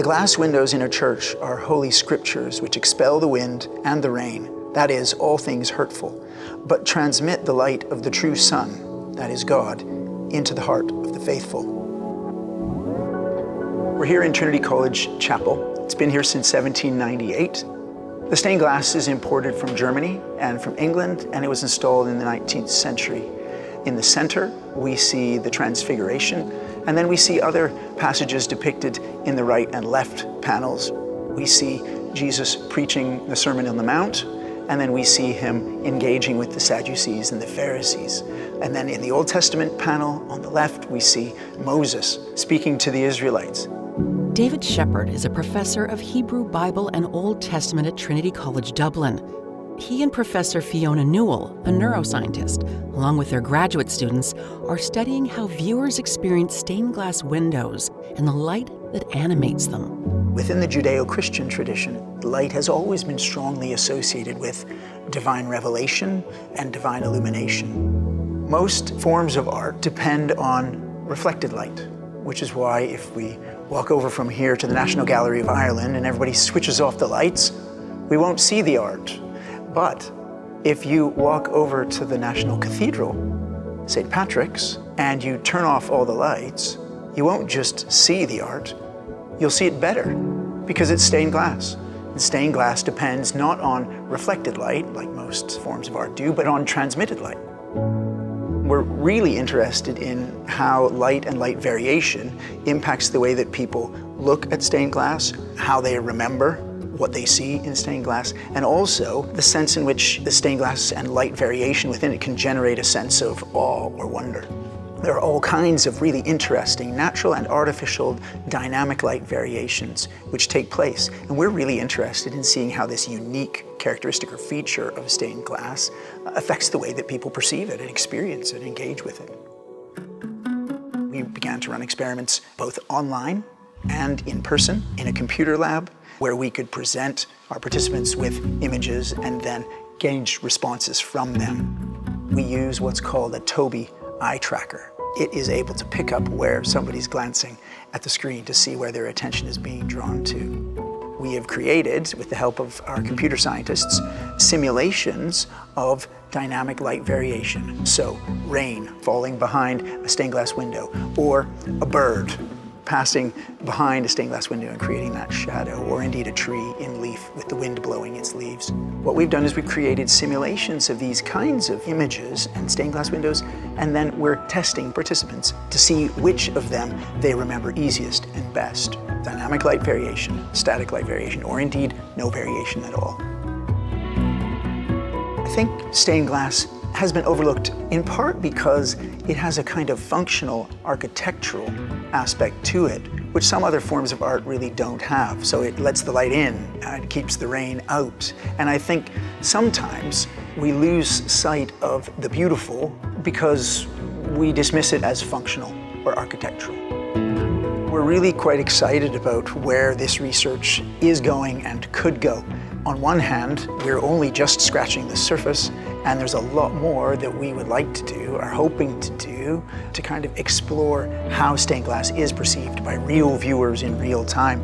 The glass windows in a church are holy scriptures which expel the wind and the rain, that is, all things hurtful, but transmit the light of the true sun, that is God, into the heart of the faithful. We're here in Trinity College Chapel. It's been here since 1798. The stained glass is imported from Germany and from England, and it was installed in the 19th century. In the center, we see the Transfiguration, and then we see other passages depicted in the right and left panels. We see Jesus preaching the Sermon on the Mount, and then we see him engaging with the Sadducees and the Pharisees. And then in the Old Testament panel on the left, we see Moses speaking to the Israelites. David Shepherd is a professor of Hebrew Bible and Old Testament at Trinity College Dublin. He and Professor Fiona Newell, a neuroscientist, along with their graduate students, are studying how viewers experience stained glass windows and the light that animates them. Within the Judeo-Christian tradition, light has always been strongly associated with divine revelation and divine illumination. Most forms of art depend on reflected light, which is why if we walk over from here to the National Gallery of Ireland and everybody switches off the lights, we won't see the art. But if you walk over to the National Cathedral, St. Patrick's, and you turn off all the lights, you won't just see the art, you'll see it better because it's stained glass. And stained glass depends not on reflected light, like most forms of art do, but on transmitted light. We're really interested in how light and light variation impacts the way that people look at stained glass, how they remember what they see in stained glass, and also the sense in which the stained glass and light variation within it can generate a sense of awe or wonder. There are all kinds of really interesting natural and artificial dynamic light variations which take place, and we're really interested in seeing how this unique characteristic or feature of stained glass affects the way that people perceive it and experience it and engage with it. We began to run experiments both online and in person in a computer lab where we could present our participants with images and then gauge responses from them. We use what's called a Tobii eye tracker. It is able to pick up where somebody's glancing at the screen to see where their attention is being drawn to. We have created, with the help of our computer scientists, simulations of dynamic light variation. So rain falling behind a stained glass window, or a bird passing behind a stained glass window and creating that shadow, or indeed a tree in leaf with the wind blowing its leaves. What we've done is we've created simulations of these kinds of images and stained glass windows, and then we're testing participants to see which of them they remember easiest and best. Dynamic light variation, static light variation, or indeed no variation at all. I think stained glass has been overlooked in part because it has a kind of functional architectural aspect to it, which some other forms of art really don't have. So it lets the light in and it keeps the rain out. And I think sometimes we lose sight of the beautiful because we dismiss it as functional or architectural. We're really quite excited about where this research is going and could go. On one hand, we're only just scratching the surface, and there's a lot more that we would like to do, are hoping to do, to kind of explore how stained glass is perceived by real viewers in real time.